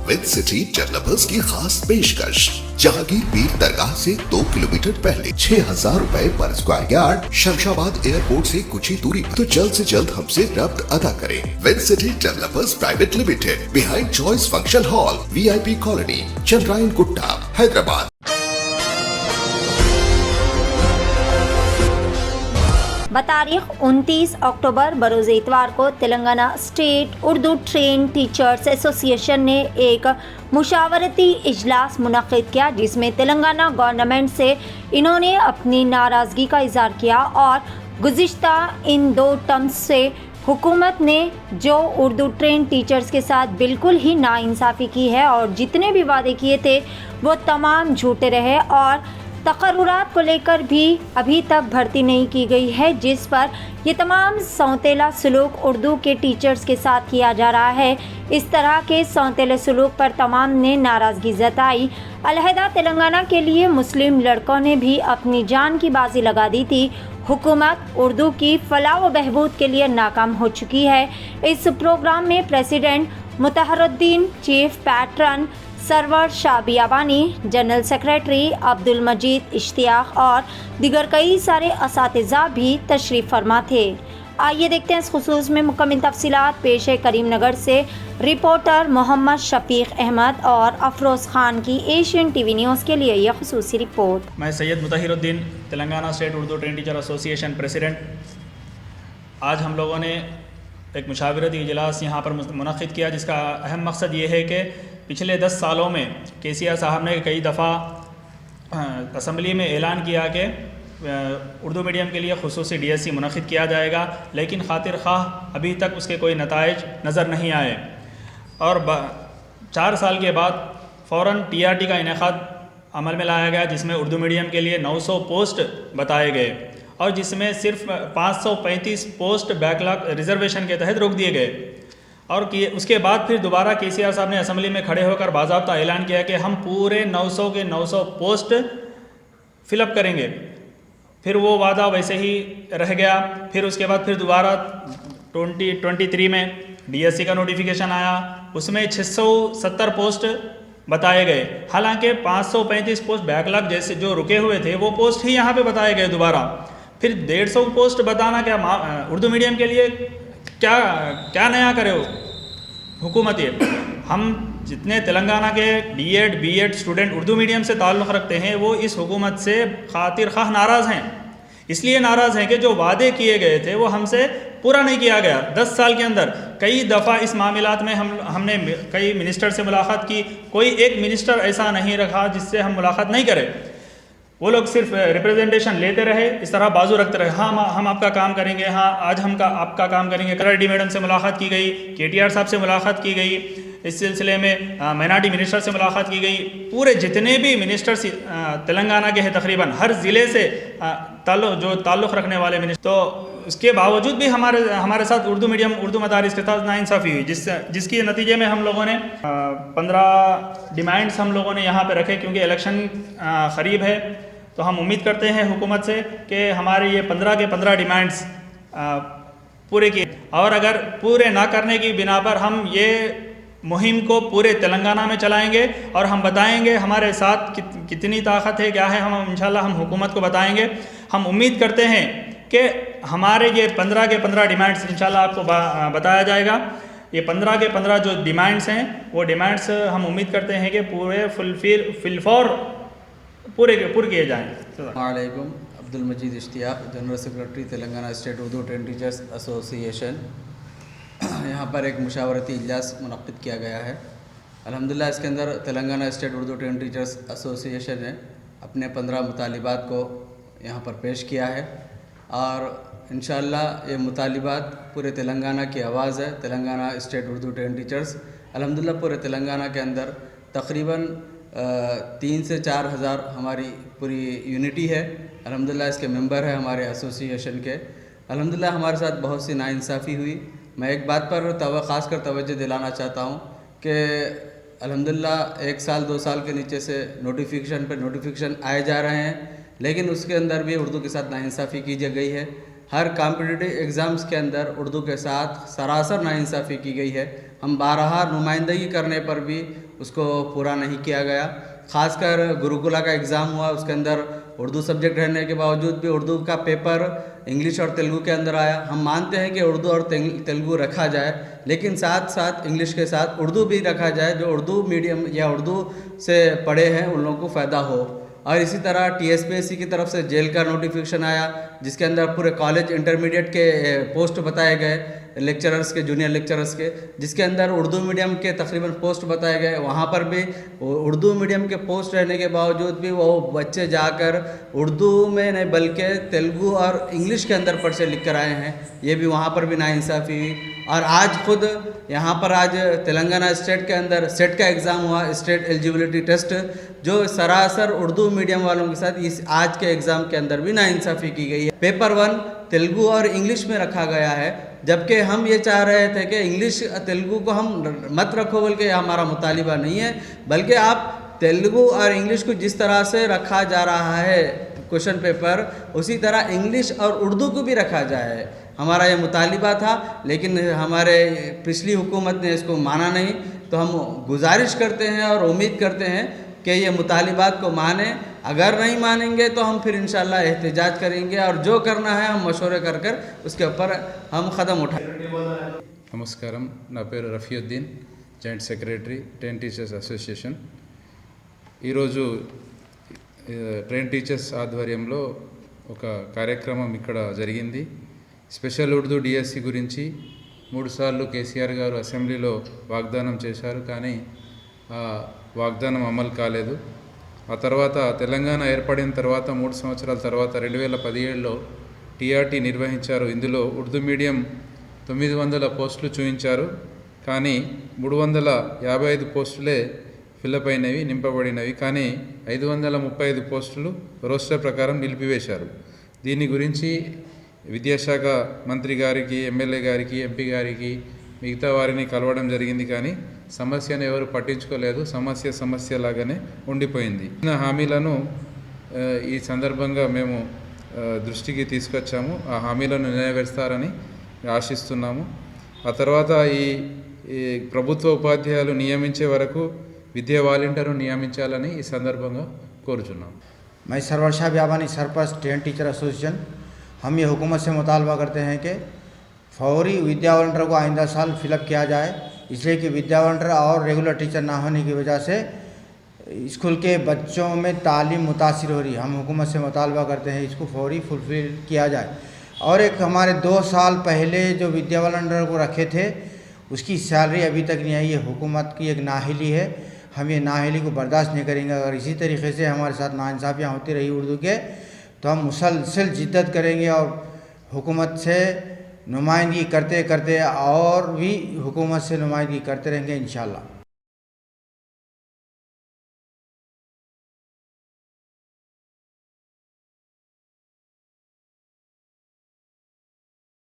With City developers की खास पेशकश। जहांगीर पीर दरगाह से 2 किलोमीटर पहले 6,000 रुपए पर स्क्वायर यार्ड, शमशाबाद एयरपोर्ट से कुछ ही दूरी पर। तो जल्द से जल्द हमसे रब्त अदा करें। With City Developers Private Limited, behind Choice Function Hall, VIP colony, Chandrayangutta, Hyderabad. बतारीख 29 अक्टूबर बरोज़ इतवार को Telangana State Urdu Train Teachers Association ने एक मुशावरती इजलास मुनक्किद किया, जिसमें तेलंगाना गवर्नमेंट से इन्होंने अपनी नाराज़गी का इज़हार किया और गुज़िश्ता इन 2 टर्म्स से हुकूमत ने जो उर्दू ट्रेन टीचर्स के साथ बिल्कुल ही नाइंसाफ़ी की है और जितने भी वादे किए थे वो तमाम झूठे रहे और तकर्रुरात को लेकर भी अभी तक भर्ती नहीं की गई है, जिस पर ये तमाम सौतेला सलूक उर्दू के टीचर्स के साथ किया जा रहा है। इस तरह के सौतेले सलूक पर तमाम ने नाराज़गी जताई। अलहदा तेलंगाना के लिए मुस्लिम लड़कों ने भी अपनी जान की बाजी लगा दी थी। हुकूमत उर्दू की फलाह व बहबूद के लिए नाकाम हो चुकी है। इस प्रोग्राम में president Mutaharuddin, chief patron Sarwar Shah Biyabani, general secretary Abdul Majeed Ishtiaq और दिगर कई सारे असातिज़ा भी तशरीफ़ फरमा थे। आइए देखते हैं इस खुसूस में मुकम्मल तफसीलात। पेश है करीमनगर से रिपोर्टर मोहम्मद शफीक अहमद और अफरोज़ खान की एशियन TV न्यूज़ के लिए यह खुसूसी रिपोर्ट। मैं Syed Mutaharuddin, Telangana State Urdu Train teacher Association president. आज हम लोगों ने एक मुशावरती इजलास यहाँ पर मुनक्किद किया, जिसका अहम मकसद ये है कि पिछले 10 सालों में KCR साहब ने कई दफ़ा असम्बली में ऐलान किया कि उर्दू मीडियम के लिए खुसूसी DSC मुनक्किद किया जाएगा, लेकिन खातिर ख़्वाह अभी तक उसके कोई नताइज नज़र नहीं आए और 4 साल के बाद फ़ौरन TRT का इनेकाद अमल में लाया गया, जिसमें उर्दू मीडियम के लिए 900 पोस्ट बताए गए और जिसमें सिर्फ 535 पोस्ट बैकलॉग रिजर्वेशन के तहत रोक दिए गए। और उसके बाद फिर दोबारा KCR साहब ने असम्बली में खड़े होकर बाज़ाब्ता ऐलान किया कि हम पूरे 900 के 900 पोस्ट फिलअप करेंगे। फिर वो वादा वैसे ही रह गया। फिर उसके बाद फिर दोबारा 2023 में DSC का नोटिफिकेशन आया, उसमें 670 पोस्ट बताए गए। हालांकि 535 पोस्ट बैकलॉग जैसे जो रुके हुए थे वो पोस्ट ही यहाँ पे बताए गए दोबारा। फिर 150 पोस्ट बताना क्या उर्दू मीडियम के लिए क्या नया करे हो हुकूमत। ये हम जितने तेलंगाना के D.Ed B.Ed student Urdu medium से ताल्लुक़ रखते हैं वो इस हुकूमत से खातिर ख़्वाह नाराज़ हैं। इसलिए नाराज़ हैं कि जो वादे किए गए थे वो हमसे पूरा नहीं किया गया। 10 साल के अंदर कई दफ़ा इस मामलात में हमने कई मिनिस्टर से मुलाकात की, कोई एक मिनिस्टर ऐसा नहीं रखा जिससे हम मुलाकात नहीं करें। वो लोग सिर्फ रिप्रेजेंटेशन लेते रहे, इस तरह बाजू रखते रहे, हाँ हम आपका काम करेंगे, हाँ आज हम आपका काम करेंगे। KRD मैडम से मुलाकात की गई, KTR साहब से मुलाकात की गई, इस सिलसिले में माइनॉरिटी मिनिस्टर से मुलाकात की गई। पूरे जितने भी मिनिस्टर्स तेलंगाना के हैं तकरीबन हर ज़िले से ताल्लुक़ रखने वाले मिनिस्टर, तो उसके बावजूद भी हमारे साथ उर्दू मीडियम उर्दू मदारिस के साथ नाइंसाफ़ी हुई, जिसके नतीजे में हम लोगों ने 15 डिमांड्स हम लोगों ने यहाँ पे रखे। क्योंकि इलेक्शन क़रीब है तो हम उम्मीद करते हैं हुकूमत से कि हमारे ये 15 के 15 डिमांड्स पूरे किए, और अगर पूरे ना करने की बिना पर हम ये मुहिम को पूरे तेलंगाना में चलाएंगे और हम बताएंगे हमारे साथ कितनी ताकत है, क्या है। हम इंशाल्लाह हम हुकूमत को बताएंगे। हम उम्मीद करते हैं कि हमारे ये 15 के 15 डिमांड्स इंशाल्लाह आपको बताया जाएगा। ये 15 के 15 जो डिमांड्स हैं वो डिमांड्स हम उम्मीद करते हैं कि पूरे फिलफौर पूरे किए जाएँ। वालेकुम, Abdul Majeed Ishtiaq, general secretary Telangana State Urdu Train Teachers Association. यहाँ पर एक मुशावरती इजलास मुनक्किद किया गया है। अल्हम्दुलिल्लाह इसके अंदर Telangana State Urdu Train Teachers Association ने अपने 15 मुतालिबात को यहाँ पर पेश किया है और इंशाअल्लाह ये मुतालिबात पूरे तेलंगाना की आवाज़ है। Telangana State Urdu Train teachers अल्हम्दुलिल्लाह पूरे तेलंगाना के अंदर तकरीबन 3 से 4 हज़ार हमारी पूरी यूनिटी है। अल्हम्दुलिल्लाह इसके मेंबर है हमारे एसोसिएशन के। अल्हम्दुलिल्लाह हमारे साथ बहुत सी नाइंसाफ़ी हुई। मैं एक बात पर ख़ास कर तवज्जो दिलाना चाहता हूँ कि अल्हम्दुलिल्लाह 1 साल 2 साल के नीचे से नोटिफिकेशन आए जा रहे हैं, लेकिन उसके अंदर भी उर्दू के साथ नाइंसाफ़ी की गई है। हर कॉम्पिटिटिव एग्ज़ाम्स के अंदर उर्दू के साथ सरासर नाइंसाफ़ी की गई है। ہم بارہا نمائندگی کرنے پر بھی اس کو پورا نہیں کیا گیا. خاص کر گروکلا کا ایگزام ہوا, اس کے اندر اردو سبجیکٹ رہنے کے باوجود بھی اردو کا پیپر انگلش اور تیلگو کے اندر آیا. ہم مانتے ہیں کہ اردو اور تیلگو رکھا جائے, لیکن ساتھ ساتھ انگلش کے ساتھ اردو بھی رکھا جائے, جو اردو میڈیم یا اردو سے پڑھے ہیں ان لوگوں کو فائدہ ہو. اور اسی طرح TSPSC کی طرف سے جیل کا نوٹیفیکیشن آیا, جس کے اندر پورے کالج انٹرمیڈیٹ کے پوسٹ بتائے گئے, لیکچررز کے, جونیئر لیکچررز کے, جس کے اندر اردو میڈیم کے تقریباً پوسٹ بتائے گئے. وہاں پر بھی اردو میڈیم کے پوسٹ رہنے کے باوجود بھی وہ بچے جا کر اردو میں نہیں بلکہ تیلگو اور انگلش کے اندر پرچے لکھ کر آئے ہیں. یہ بھی وہاں پر بھی ناانصافی ہوئی. اور آج خود یہاں پر آج تلنگانہ اسٹیٹ کے اندر سیٹ کا ایگزام ہوا, اسٹیٹ ایلیجیبلٹی ٹیسٹ, جو سراسر اردو میڈیم والوں کے ساتھ اس آج کے ایگزام کے اندر بھی ناانصافی کی گئی ہے. پیپر 1 تیلگو اور انگلش میں رکھا گیا ہے, جبکہ ہم یہ چاہ رہے تھے کہ انگلش تیلگو کو ہم مت رکھو, بلکہ یہ ہمارا مطالبہ نہیں ہے, بلکہ آپ تیلگو اور انگلش کو جس طرح سے رکھا جا رہا ہے کوشچن پیپر, اسی طرح انگلش اور اردو کو بھی رکھا جائے. ہمارا یہ مطالبہ تھا, لیکن ہمارے پچھلی حکومت نے اس کو مانا نہیں. تو ہم گزارش کرتے ہیں اور امید کرتے ہیں کہ یہ مطالبات کو مانیں. اگر نہیں مانیں گے تو ہم پھر انشاءاللہ احتجاج کریں گے, اور جو کرنا ہے ہم مشورے کر کر اس کے اوپر ہم قدم اٹھائیں. నమస్కారం, నా పేరు Rafiuddin, joint secretary train teachers association. ఈరోజు ట్రైన్ టీచర్స్ ఆధ్వర్యంలో ఒక కార్యక్రమం ఇక్కడ జరిగింది. స్పెషల్ ఉర్దూ డిఎస్సి గురించి 3 సార్లు కేసీఆర్ గారు అసెంబ్లీలో వాగ్దానం చేశారు, కానీ ఆ వాగ్దానం అమలు కాలేదు. ఆ తర్వాత తెలంగాణ ఏర్పడిన తర్వాత 3 సంవత్సరాల తర్వాత 2017లో టీఆర్టీ నిర్వహించారు. ఇందులో ఉర్దూ మీడియం 900 పోస్టులు చూపించారు, కానీ 355 పోస్టులే ఫిల్అప్ అయినవి, నింపబడినవి. కానీ 535 పోస్టులు రోస్టర్ ప్రకారం నిలిపివేశారు. దీని గురించి విద్యాశాఖ మంత్రి గారికి, ఎమ్మెల్యే గారికి, ఎంపీ గారికి, మిగతా వారిని కలవడం జరిగింది, కానీ సమస్యను ఎవరు పట్టించుకోలేదు. సమస్యలాగానే ఉండిపోయింది. హామీలను ఈ సందర్భంగా మేము దృష్టికి తీసుకొచ్చాము. ఆ హామీలను నెరవేరుస్తారని ఆశిస్తున్నాము. ఆ తర్వాత ఈ ప్రభుత్వ ఉపాధ్యాయులు నియమించే వరకు విద్యా వాలంటీర్ను నియమించాలని ఈ సందర్భంగా కోరుచున్నాము. मैं Sarwar Shah Biyabani sarpanch train teacher association, हम ये हुकूमत से मुतालबा करते हैं कि फौरी विद्या वॉलंटियर को आइंदा साल फिलअप किया जाए, इसलिए कि विद्या वॉलंटियर और रेगुलर टीचर ना होने की वजह से स्कूल के बच्चों में तालीम मुतासिर हो रही है. हम हुकूमत से मुतालबा करते हैं इसको फौरी फुलफिल किया जाए. और एक हमारे 2 साल पहले जो विद्या वॉलंटियर को रखे थे उसकी सैलरी अभी तक नहीं आई. ये हुकूमत की एक नाहिली है, हम ये नाहिली को बर्दाश्त नहीं करेंगे. अगर इसी तरीके से हमारे साथ नाइंसाफ़ियाँ होती रही उर्दू के, तो हम मुसलसल जिद्दत करेंगे और हुकूमत से नुमाइंदगी करते करते और भी हुकूमत से नुमाइंदगी करते रहेंगे इंशाअल्लाह.